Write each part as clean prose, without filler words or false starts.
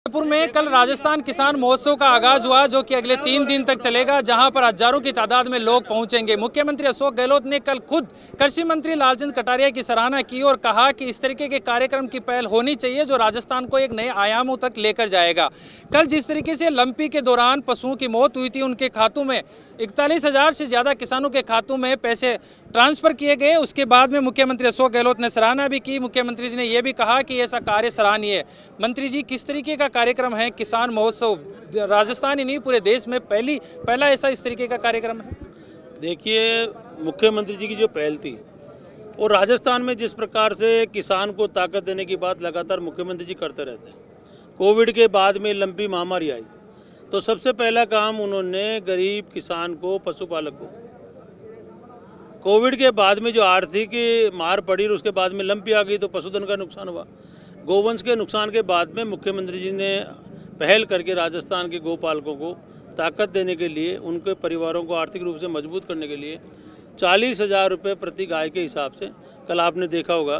जयपुर में कल राजस्थान किसान महोत्सव का आगाज हुआ, जो कि अगले 3 दिन तक चलेगा, जहां पर हजारों की तादाद में लोग पहुंचेंगे। मुख्यमंत्री अशोक गहलोत ने कल खुद कृषि मंत्री लालचंद कटारिया की सराहना की और कहा कि इस तरीके के कार्यक्रम की पहल होनी चाहिए जो राजस्थान को एक नए आयामों तक लेकर जाएगा। कल जिस तरीके से लंपी के दौरान पशुओं की मौत हुई थी, उनके खातों में 41,000 से ज्यादा किसानों के खातों में पैसे ट्रांसफर किए गए। उसके बाद में मुख्यमंत्री अशोक गहलोत ने सराहना भी की। मुख्यमंत्री जी ने यह भी कहा कि ऐसा कार्य सराहनीय है। मंत्री जी, किस तरीके का कार्यक्रम है किसान महोत्सव? राजस्थान ही नहीं, पूरे देश में पहला ऐसा इस तरीके का कार्यक्रम है। देखिए, मुख्यमंत्री जी की जो पहल थी और राजस्थान में जिस प्रकार से किसान को ताकत देने की बात लगातार मुख्यमंत्री जी करते रहते हैं। कोविड के बाद में लंपी महामारी आई तो सबसे पहला काम उन्होंने गरीब किसान को, पशुपालक को, कोविड के बाद में जो आर्थिक मार पड़ी और उसके बाद में लंपी आ गई तो पशुधन का नुकसान हुआ। गोवंश के नुकसान के बाद में मुख्यमंत्री जी ने पहल करके राजस्थान के गोपालकों को ताकत देने के लिए, उनके परिवारों को आर्थिक रूप से मजबूत करने के लिए 40,000 रुपये प्रति गाय के हिसाब से कल आपने देखा होगा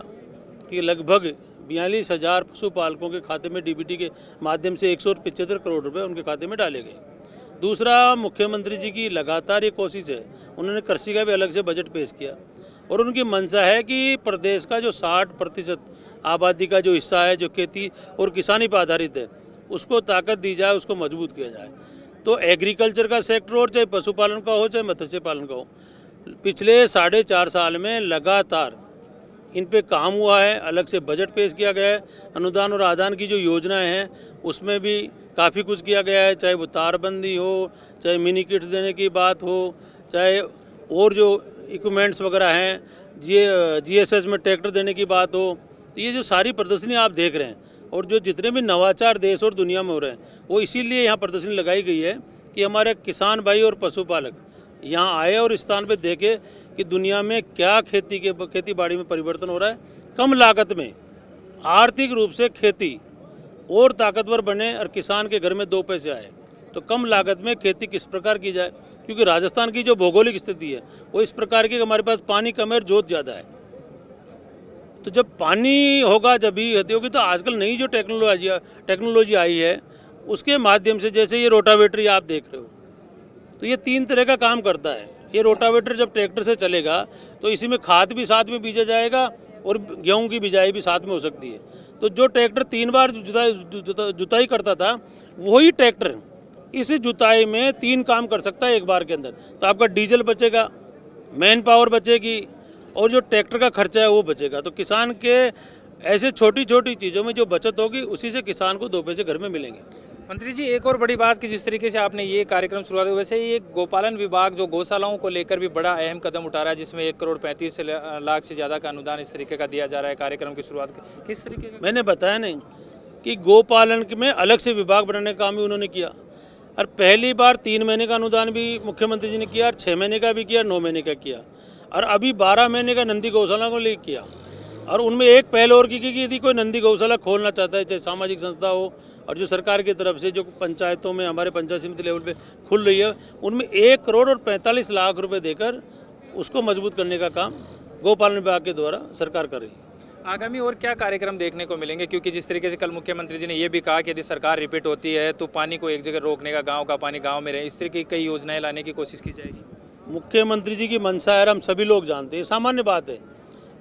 कि लगभग 42,000 पशुपालकों के खाते में डीबीटी के माध्यम से 175 करोड़ रुपए उनके खाते में डाले गए। दूसरा, मुख्यमंत्री जी की लगातार ये कोशिश है, उन्होंने कृषि का भी अलग से बजट पेश किया और उनकी मंशा है कि प्रदेश का जो 60% आबादी का जो हिस्सा है, जो खेती और किसानी पर आधारित है, उसको ताकत दी जाए, उसको मजबूत किया जाए। तो एग्रीकल्चर का सेक्टर हो, चाहे पशुपालन का हो, चाहे मत्स्य पालन का हो, पिछले 4.5 साल में लगातार इन पे काम हुआ है। अलग से बजट पेश किया गया है। अनुदान और आदान की जो योजनाएं हैं उसमें भी काफ़ी कुछ किया गया है, चाहे वो तारबंदी हो, चाहे मिनी किट्स देने की बात हो, चाहे और जो इक्विपमेंट्स वगैरह हैं, जीएसएस में ट्रैक्टर देने की बात हो। तो ये जो सारी प्रदर्शनी आप देख रहे हैं और जो जितने भी नवाचार देश और दुनिया में हो रहे हैं, वो इसीलिए यहाँ प्रदर्शनी लगाई गई है कि हमारे किसान भाई और पशुपालक यहाँ आए और इस स्थान पे देखे कि दुनिया में क्या खेती बाड़ी में परिवर्तन हो रहा है। कम लागत में आर्थिक रूप से खेती और ताकतवर बने और किसान के घर में 2 पैसे आए। तो कम लागत में खेती किस प्रकार की जाए, क्योंकि राजस्थान की जो भौगोलिक स्थिति है वो इस प्रकार की, हमारे पास पानी कम है और जोत ज़्यादा है। तो जब पानी होगा जब भी खेती होगी। तो आजकल नई जो टेक्नोलॉजी आई है उसके माध्यम से, जैसे ये रोटावेटर आप देख रहे हो, तो ये 3 तरह का काम करता है। ये रोटावेटर जब ट्रैक्टर से चलेगा तो इसी में खाद भी साथ में बीजा जाएगा और गेहूं की बिजाई भी साथ में हो सकती है। तो जो ट्रैक्टर 3 बार जुताई करता था, वही ट्रैक्टर इस जुताई में 3 काम कर सकता है एक बार के अंदर। तो आपका डीजल बचेगा, मैन पावर बचेगी और जो ट्रैक्टर का खर्चा है वो बचेगा। तो किसान के ऐसे छोटी छोटी चीज़ों में जो बचत होगी, उसी से किसान को 2 पैसे घर में मिलेंगे। मंत्री जी, एक और बड़ी बात कि जिस तरीके से आपने ये कार्यक्रम शुरुआत किया, वैसे ये गोपालन विभाग जो गौशालाओं को लेकर भी बड़ा अहम कदम उठा रहा है, जिसमें 1 करोड़ 35 लाख से ज़्यादा का अनुदान इस तरीके का दिया जा रहा है। कार्यक्रम की शुरुआत किस तरीके का? मैंने बताया नहीं कि गोपालन में अलग से विभाग बनाने का काम भी उन्होंने किया और पहली बार 3 महीने का अनुदान भी मुख्यमंत्री जी ने किया और 6 महीने का भी किया, 9 महीने का किया और अभी 12 महीने का नंदी गौशाला को ले किया। और उनमें एक पहल और की कि यदि कोई नंदी गौशाला खोलना चाहता है, चाहे सामाजिक संस्था हो और जो सरकार की तरफ से जो पंचायतों में, हमारे पंचायत समिति लेवल पे खुल रही है, उनमें 1 करोड़ और 45 लाख रुपए देकर उसको मजबूत करने का काम गोपालन विभाग के द्वारा सरकार कर रही है। आगामी और क्या कार्यक्रम देखने को मिलेंगे? क्योंकि जिस तरीके से कल मुख्यमंत्री जी ने यह भी कहा कि यदि सरकार रिपीट होती है तो पानी को एक जगह रोकने का, गाँव का पानी गाँव में रहे, इस तरीके की कई योजनाएं लाने की कोशिश की जाएगी। मुख्यमंत्री जी की मंशा है, हम सभी लोग जानते हैं, सामान्य बात है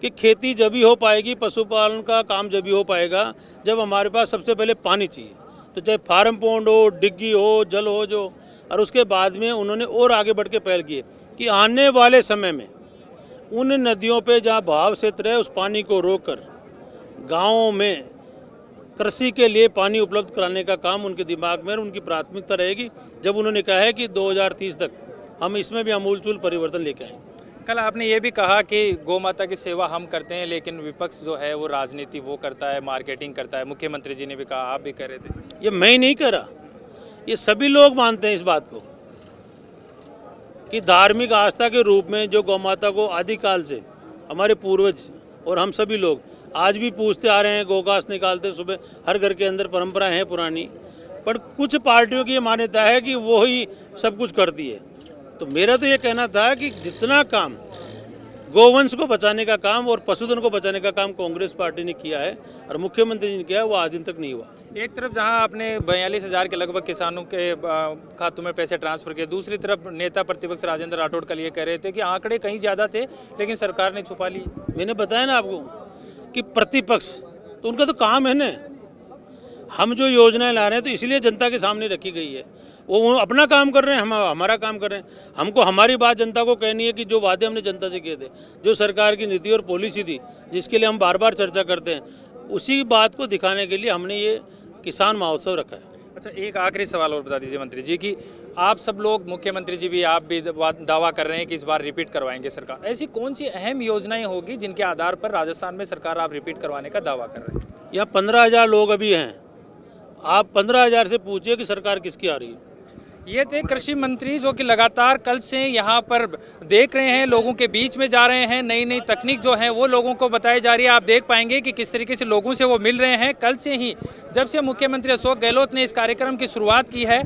कि खेती जब ही हो पाएगी, पशुपालन का काम जब ही हो पाएगा जब हमारे पास सबसे पहले पानी चाहिए। तो चाहे फार्म पॉन्ड हो, डिग्गी हो, जल हो जो, और उसके बाद में उन्होंने और आगे बढ़ के पहल की कि आने वाले समय में उन नदियों पे जहाँ बहाव क्षेत्र है उस पानी को रोककर गाँवों में कृषि के लिए पानी उपलब्ध कराने का काम उनके दिमाग में, उनकी प्राथमिकता रहेगी। जब उन्होंने कहा है कि 2030 तक हम इसमें भी आमूलचूल परिवर्तन लेके आएंगे। कल आपने ये भी कहा कि गौ माता की सेवा हम करते हैं, लेकिन विपक्ष जो है वो राजनीति वो करता है, मार्केटिंग करता है। मुख्यमंत्री जी ने भी कहा, आप भी कह रहे थे। ये मैं नहीं कह रहा, ये सभी लोग मानते हैं इस बात को कि धार्मिक आस्था के रूप में जो गौ माता को आदिकाल से हमारे पूर्वज और हम सभी लोग आज भी पूछते आ रहे हैं, गोघास निकालते सुबह, हर घर के अंदर परंपरा है पुरानी। पर कुछ पार्टियों की ये मान्यता है कि वो ही सब कुछ करती है। तो मेरा तो ये कहना था कि जितना काम गोवंश को बचाने का काम और पशुधन को बचाने का काम कांग्रेस पार्टी ने किया है और मुख्यमंत्री जी ने किया है, वो आज दिन तक नहीं हुआ। एक तरफ जहां आपने 42,000 के लगभग किसानों के खातों में पैसे ट्रांसफर किए, दूसरी तरफ नेता प्रतिपक्ष राजेंद्र राठौड़ कल ये कह रहे थे कि आंकड़े कहीं ज़्यादा थे लेकिन सरकार ने छुपा ली। मैंने बताया ना आपको कि प्रतिपक्ष तो उनका तो काम है ना, हम जो योजनाएं ला रहे हैं तो इसलिए जनता के सामने रखी गई है, वो अपना काम कर रहे हैं, हम हमारा काम कर रहे हैं। हमको हमारी बात जनता को कहनी है कि जो वादे हमने जनता से किए थे, जो सरकार की नीति और पॉलिसी थी जिसके लिए हम बार बार चर्चा करते हैं, उसी बात को दिखाने के लिए हमने ये किसान महोत्सव रखा है। अच्छा, एक आखिरी सवाल और बता दीजिए मंत्री जी कि आप सब लोग, मुख्यमंत्री जी भी, आप भी दावा कर रहे हैं कि इस बार रिपीट करवाएंगे सरकार। ऐसी कौन सी अहम योजनाएं होगी जिनके आधार पर राजस्थान में सरकार आप रिपीट करवाने का दावा कर रहे हैं? यहाँ 15,000 लोग अभी हैं, आप 15,000 से पूछिए कि सरकार किसकी आ रही है। ये थे कृषि मंत्री जो कि लगातार कल से यहाँ पर देख रहे हैं, लोगों के बीच में जा रहे हैं, नई नई तकनीक जो है वो लोगों को बताई जा रही है। आप देख पाएंगे कि किस तरीके से लोगों से वो मिल रहे हैं। कल से ही जब से मुख्यमंत्री अशोक गहलोत ने इस कार्यक्रम की शुरुआत की है,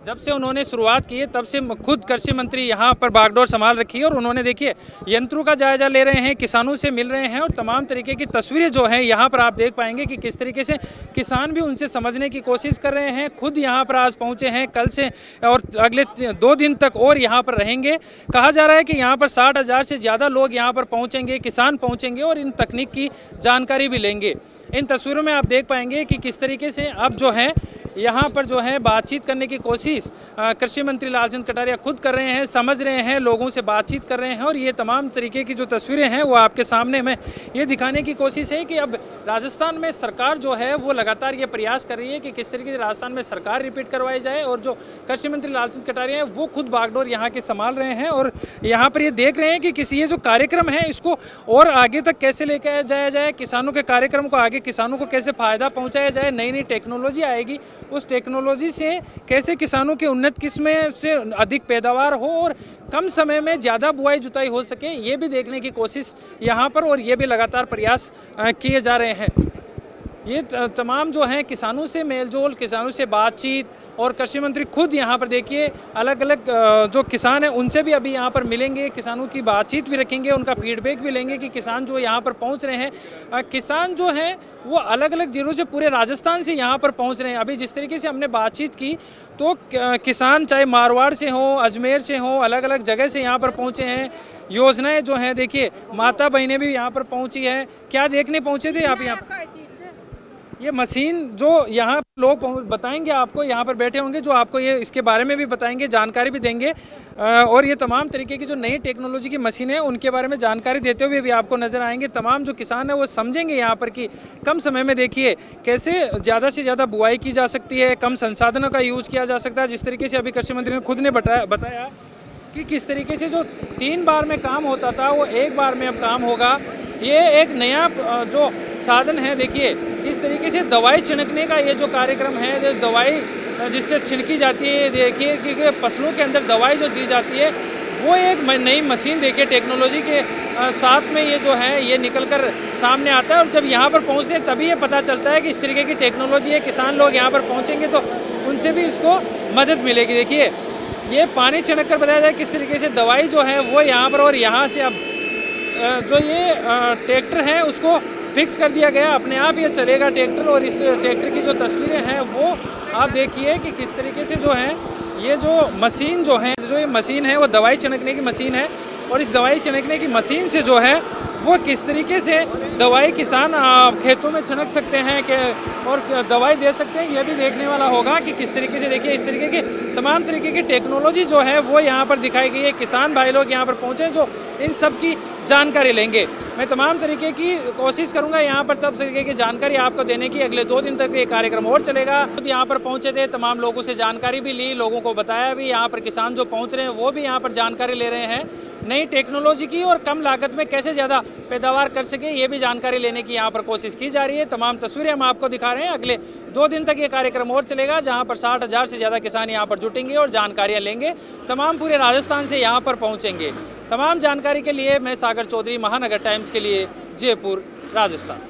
जब से उन्होंने शुरुआत की है तब से खुद कृषि मंत्री यहाँ पर बागडोर संभाल रखी है और उन्होंने देखिए यंत्रों का जायजा ले रहे हैं, किसानों से मिल रहे हैं और तमाम तरीके की तस्वीरें जो हैं यहाँ पर आप देख पाएंगे कि किस तरीके से किसान भी उनसे समझने की कोशिश कर रहे हैं। खुद यहाँ पर आज पहुँचे हैं, कल से और अगले 2 दिन तक और यहाँ पर रहेंगे। कहा जा रहा है कि यहाँ पर 60,000 से ज़्यादा लोग यहाँ पर पहुँचेंगे, किसान पहुँचेंगे और इन तकनीक की जानकारी भी लेंगे। इन तस्वीरों में आप देख पाएंगे कि किस तरीके से अब जो है यहाँ पर जो है बातचीत करने की कोशिश कृषि मंत्री लालचंद कटारिया खुद कर रहे हैं, समझ रहे हैं, लोगों से बातचीत कर रहे हैं और ये तमाम तरीके की जो तस्वीरें हैं वो आपके सामने में ये दिखाने की कोशिश है कि अब राजस्थान में सरकार जो है वो लगातार ये प्रयास कर रही है कि किस तरीके से राजस्थान में सरकार रिपीट करवाई जाए। और जो कृषि मंत्री लालचंद कटारिया हैं वो खुद बागडोर यहाँ के संभाल रहे हैं और यहाँ पर ये देख रहे हैं कि किसी ये जो कार्यक्रम है इसको और आगे तक कैसे लेकर जाया जाए, किसानों के कार्यक्रम को आगे किसानों को कैसे फ़ायदा पहुँचाया जाए। नई नई टेक्नोलॉजी आएगी, उस टेक्नोलॉजी से कैसे किसानों की उन्नत किस्में से अधिक पैदावार हो और कम समय में ज़्यादा बुआई जुताई हो सके, ये भी देखने की कोशिश यहाँ पर और ये भी लगातार प्रयास किए जा रहे हैं। ये तमाम जो हैं किसानों से मेलजोल, किसानों से बातचीत और कृषि मंत्री खुद यहाँ पर देखिए अलग अलग जो किसान हैं उनसे भी अभी यहाँ पर मिलेंगे, किसानों की बातचीत भी रखेंगे, उनका फीडबैक भी लेंगे कि किसान जो यहाँ पर पहुँच रहे हैं, किसान जो हैं वो अलग अलग जिलों से पूरे राजस्थान से यहाँ पर पहुँच रहे हैं। अभी जिस तरीके से हमने बातचीत की तो किसान चाहे मारवाड़ से हो, अजमेर से हो, अलग अलग जगह से यहाँ पर पहुँचे हैं। योजनाएं जो हैं देखिए माता बहनें भी यहाँ पर पहुँची है। क्या देखने पहुँचे थे आप यहाँ पर? ये मशीन जो यहाँ लोग बताएंगे आपको, यहाँ पर बैठे होंगे जो आपको ये इसके बारे में भी बताएंगे, जानकारी भी देंगे और ये तमाम तरीके की जो नई टेक्नोलॉजी की मशीनें हैं उनके बारे में जानकारी देते हुए भी आपको नज़र आएंगे। तमाम जो किसान हैं वो समझेंगे यहाँ पर कि कम समय में देखिए कैसे ज़्यादा से ज़्यादा बुआई की जा सकती है, कम संसाधनों का यूज़ किया जा सकता है। जिस तरीके से अभी कृषि मंत्री ने खुद ने बताया कि किस तरीके से जो 3 बार में काम होता था वो 1 बार में अब काम होगा। ये एक नया जो साधन है, देखिए इस तरीके से दवाई छिड़कने का ये जो कार्यक्रम है, जो दवाई जिससे छिड़की जाती है, देखिए कि फसलों के अंदर दवाई जो दी जाती है वो एक नई मशीन देखिए टेक्नोलॉजी के साथ में ये जो है ये निकल कर सामने आता है। और जब यहाँ पर पहुँचते हैं तभी ये पता चलता है कि इस तरीके की टेक्नोलॉजी है। किसान लोग यहाँ पर पहुँचेंगे तो उनसे भी इसको मदद मिलेगी। देखिए ये पानी छिड़क कर बताया जाए किस तरीके से दवाई जो है वो यहाँ पर, और यहाँ से अब जो ये ट्रैक्टर है उसको फिक्स कर दिया गया, अपने आप ये चलेगा ट्रैक्टर। और इस ट्रैक्टर की जो तस्वीरें हैं वो आप देखिए कि किस तरीके से जो है ये जो मशीन जो है, जो ये मशीन है वो दवाई छिड़कने की मशीन है और इस दवाई छिड़कने की मशीन से जो है वो किस तरीके से दवाई किसान खेतों में छिड़क सकते हैं और दवाई दे सकते हैं, ये भी देखने वाला होगा कि किस तरीके से देखिए इस तरीके की तमाम तरीके की टेक्नोलॉजी जो है वो यहाँ पर दिखाई गई है। किसान भाई लोग यहाँ पर पहुँचे जो इन सब की जानकारी लेंगे। मैं तमाम तरीके की कोशिश करूंगा यहाँ पर तब तरीके की जानकारी आपको देने की। अगले 2 दिन तक ये कार्यक्रम और चलेगा। तो यहाँ पर पहुँचे थे, तमाम लोगों से जानकारी भी ली, लोगों को बताया भी। यहाँ पर किसान जो पहुँच रहे हैं वो भी यहाँ पर जानकारी ले रहे हैं नई टेक्नोलॉजी की और कम लागत में कैसे ज़्यादा पैदावार कर सके, ये भी जानकारी लेने की यहाँ पर कोशिश की जा रही है। तमाम तस्वीरें हम आपको दिखा रहे हैं। अगले 2 दिन तक ये कार्यक्रम और चलेगा जहाँ पर 60,000 से ज़्यादा किसान यहाँ पर जुटेंगे और जानकारियाँ लेंगे। तमाम पूरे राजस्थान से यहाँ पर पहुँचेंगे। तमाम जानकारी के लिए मैं सागर चौधरी, महानगर टाइम्स के लिए, जयपुर, राजस्थान।